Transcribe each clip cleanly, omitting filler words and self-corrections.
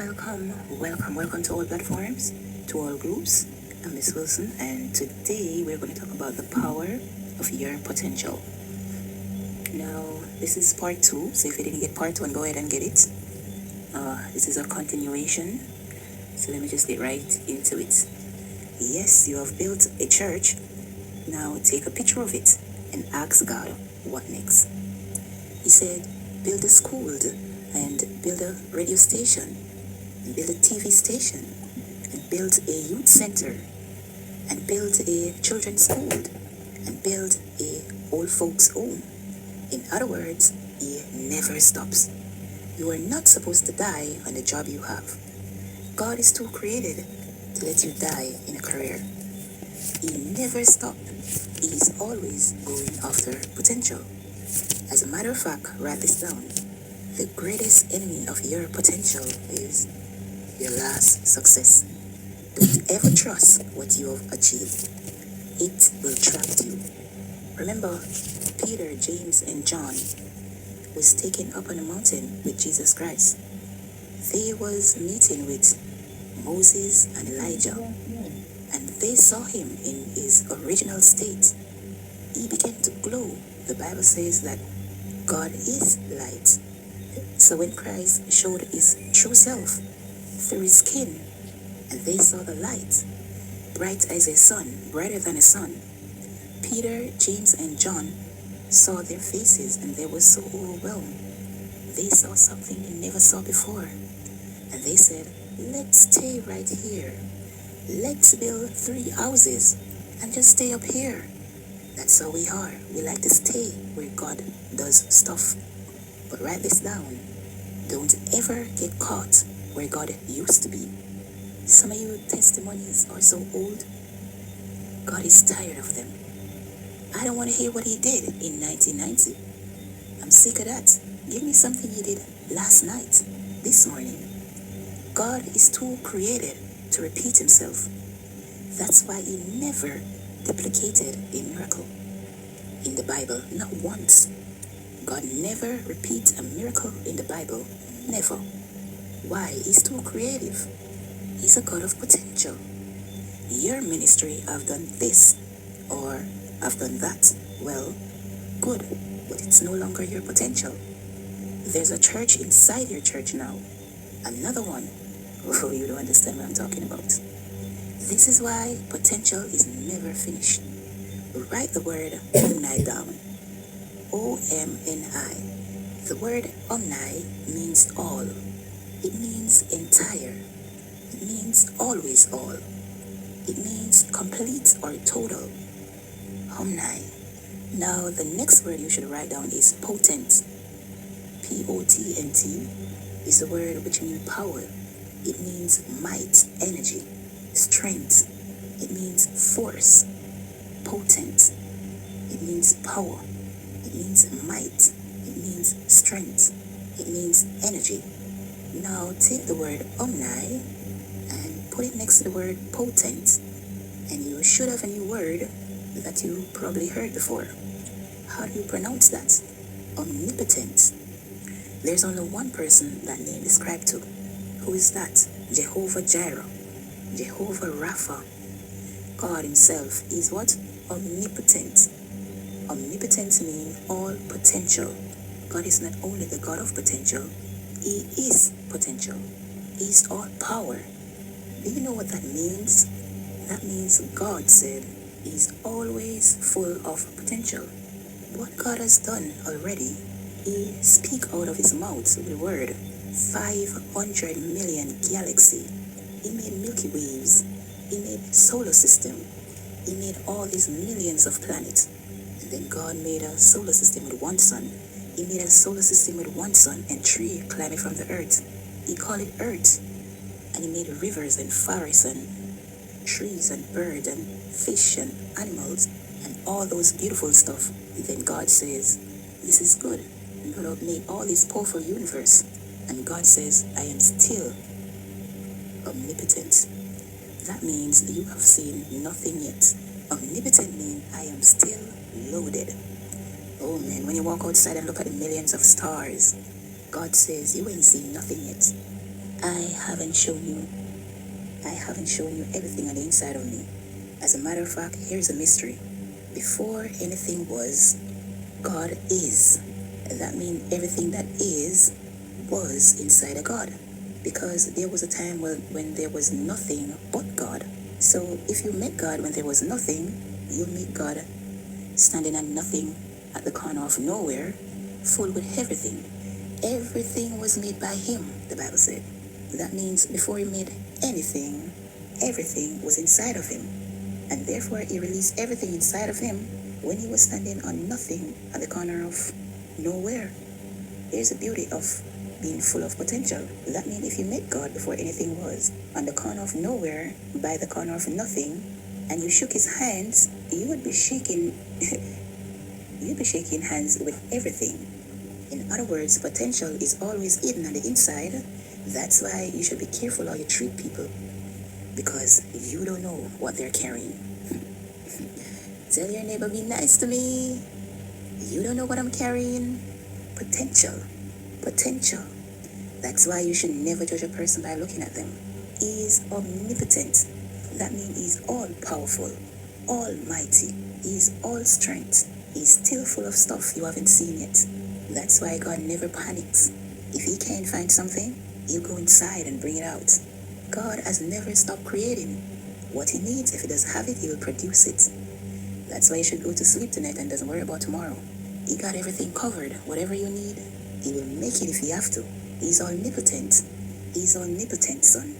welcome to all platforms, to all groups. I'm Miss Wilson, and today we're going to talk about the power of your potential. Now, this is part two, so if you didn't get part one, go ahead and get it. This is a continuation, so let me just get right into it. Yes, you have built a church. Now take a picture of it and ask God, what next? He said, build a school and build a radio station and build a TV station and build a youth center and build a children's school and build a old folks home. In other words, he never stops. You are not supposed to die on the job you have. God is too created to let you die in a career. He never stops. He is always going after potential. As a matter of fact, write this down. The greatest enemy of your potential is your last success. Don't ever trust what you have achieved. It will trap you. Remember, Peter, James, and John was taken up on a mountain with Jesus Christ. They was meeting with Moses and Elijah, and they saw him in his original state. He began to glow. The Bible says that God is light. So when Christ showed his true self through his skin, and they saw the light, bright as a sun, brighter than a sun, Peter, James, and John saw their faces, and they were so overwhelmed. They saw something they never saw before. And they said, let's stay right here. Let's build 3 houses and just stay up here. That's how we are. We like to stay where God does stuff. But write this down. Don't ever get caught where God used to be. Some of your testimonies are so old. God is tired of them. I don't want to hear what he did in 1990. I'm sick of that. Give me something you did last night, this morning. God is too creative to repeat himself. That's why he never duplicated a miracle in the Bible, not once. God never repeats a miracle in the Bible, never. Why? He's too creative. He's a God of potential. Your ministry have done this, or I've done that. Well, good, but it's no longer your potential. There's a church inside your church now. Another one. Oh, you don't understand what I'm talking about. This is why potential is never finished. Write the word omni down. O-M-N-I. The word omni means all. It means entire. It means always all. It means complete or total. Omni. Now, the next word you should write down is potent. P-O-T-N-T is the word which means power. It means might, energy, strength. It means force. Potent. It means power. It means might. It means strength. It means energy. Now take the word omni and put it next to the word potent, and you should have a new word that you probably heard before. How do you pronounce that? Omnipotent. There's only one person that name is described to. Who is that? Jehovah Jireh. Jehovah Rapha. God himself is what? Omnipotent. Omnipotent means all potential. God is not only the God of potential, he is potential. He is all power. Do you know what that means? That means God said he's always full of potential. What God has done already, he speak out of his mouth with the word 500 million galaxy. He made Milky Waves. He made solar system. He made all these millions of planets. And then God made a solar system with one sun. He made a solar system with one sun and 3 climbing from the earth. He called it Earth. And he made rivers and forests and trees and birds and fish and animals and all those beautiful stuff. And then God says, this is good. And God have made all this powerful universe. And God says, I am still omnipotent. That means you have seen nothing yet. Omnipotent means I am still loaded. Oh man, when you walk outside and look at the millions of stars, God says, you ain't seen nothing yet. I haven't shown you. I haven't shown you everything on the inside of me. As a matter of fact, here's a mystery. Before anything was, God is. That means everything that is was inside of God. Because there was a time when there was nothing but God. So if you met God when there was nothing, you'll meet God standing at nothing at the corner of nowhere, full with everything. Everything was made by Him, the Bible said. That means before He made anything, everything was inside of Him. And therefore He released everything inside of Him when He was standing on nothing at the corner of nowhere. There's the beauty of being full of potential. That means if you met God before anything was, on the corner of nowhere, by the corner of nothing, and you shook His hands, you would be shaking you'd be shaking hands with everything. In other words, potential is always hidden on the inside. That's why you should be careful how you treat people, because you don't know what they're carrying. Tell your neighbor, be nice to me. You don't know what I'm carrying. Potential. Potential. That's why you should never judge a person by looking at them. He's omnipotent. That means He's all powerful, almighty. He's all strength. He's still full of stuff you haven't seen yet. That's why God never panics. If He can't find something, He'll go inside and bring it out. God has never stopped creating. What He needs, if He doesn't have it, He will produce it. That's why you should go to sleep tonight and doesn't worry about tomorrow. He got everything covered. Whatever you need, He will make it if He have to. He's omnipotent. He's omnipotent, son.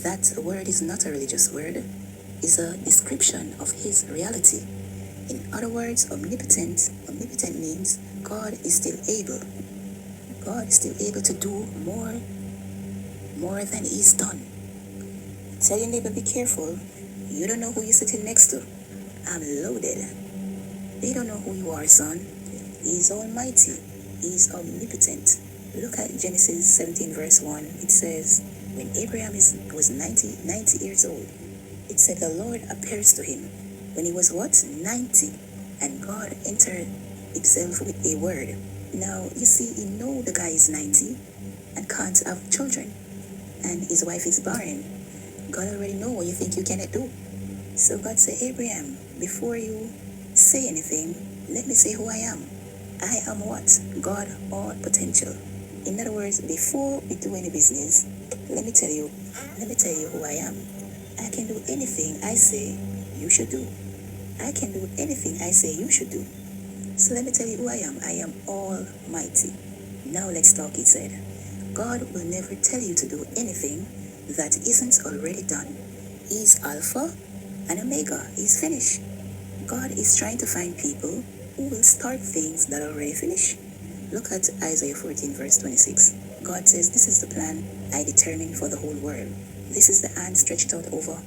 That word is not a religious word. It's a description of His reality. In other words, omnipotent means God is still able. God is still able to do more than He's done. Tell your neighbor, be careful. You don't know who you're sitting next to. I'm loaded. They don't know who you are, son. He's almighty. He's omnipotent. Look at Genesis 17 verse 1. It says, when Abraham was 90 years old, it said the Lord appears to him when he was what? 90. And God entered Himself with a word. Now, you see, He know the guy is 90 and can't have children. And his wife is barren. God already know what you think you cannot do. So God said, Abraham, before you say anything, let me say who I am. I am what? God, all potential. In other words, before we do any business, let me tell you who I am. I can do anything I say you should do. I can do anything I say you should do. So let me tell you who I am. I am almighty. Now let's talk, He said. God will never tell you to do anything that isn't already done. He's Alpha and Omega. He's finished. God is trying to find people who will start things that are already finished. Look at Isaiah 14 verse 26. God says, this is the plan I determined for the whole world. This is the hand stretched out over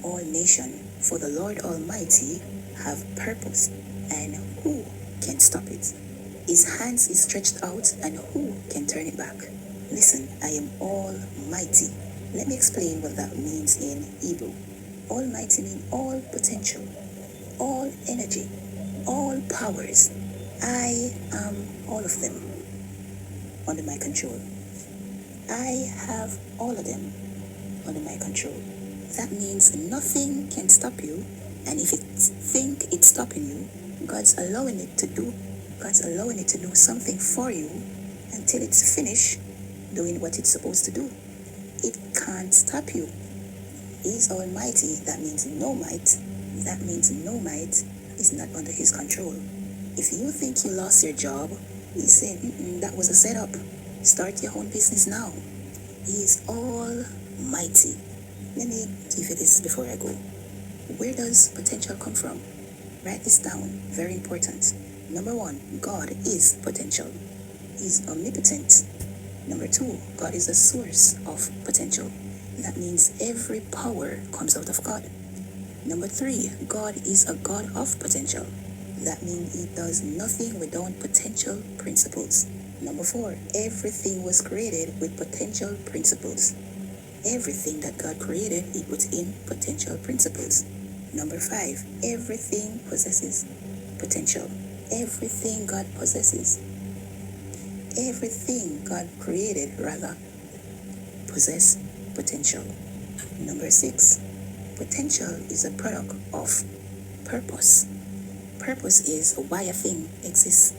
all nations. For the Lord Almighty have purpose, and who can stop it? His hands is stretched out, and who can turn it back? Listen, I am almighty. Let me explain what that means in Hebrew. Almighty means all potential, all energy, all powers. I am all of them under my control. I have all of them under my control. That means nothing can stop you, and if it think it's stopping you, God's allowing it to do something for you until it's finished doing what it's supposed to do. It can't stop you. He's almighty. That means no might is not under His control. If you think you lost your job, He's saying, that was a setup. Start your own business now. He is almighty. Let me give you this before I go. Where does potential come from? Write this down. Very important. Number 1, God is potential. He's omnipotent. Number 2, God is the source of potential. That means every power comes out of God. Number 3, God is a God of potential. That means He does nothing without potential principles. Number 4, everything was created with potential principles. Everything that God created, He puts in potential principles. Number 5, everything possesses potential. Everything God possesses. Everything God created, possess potential. Number 6, potential is a product of purpose. Purpose is why a thing exists.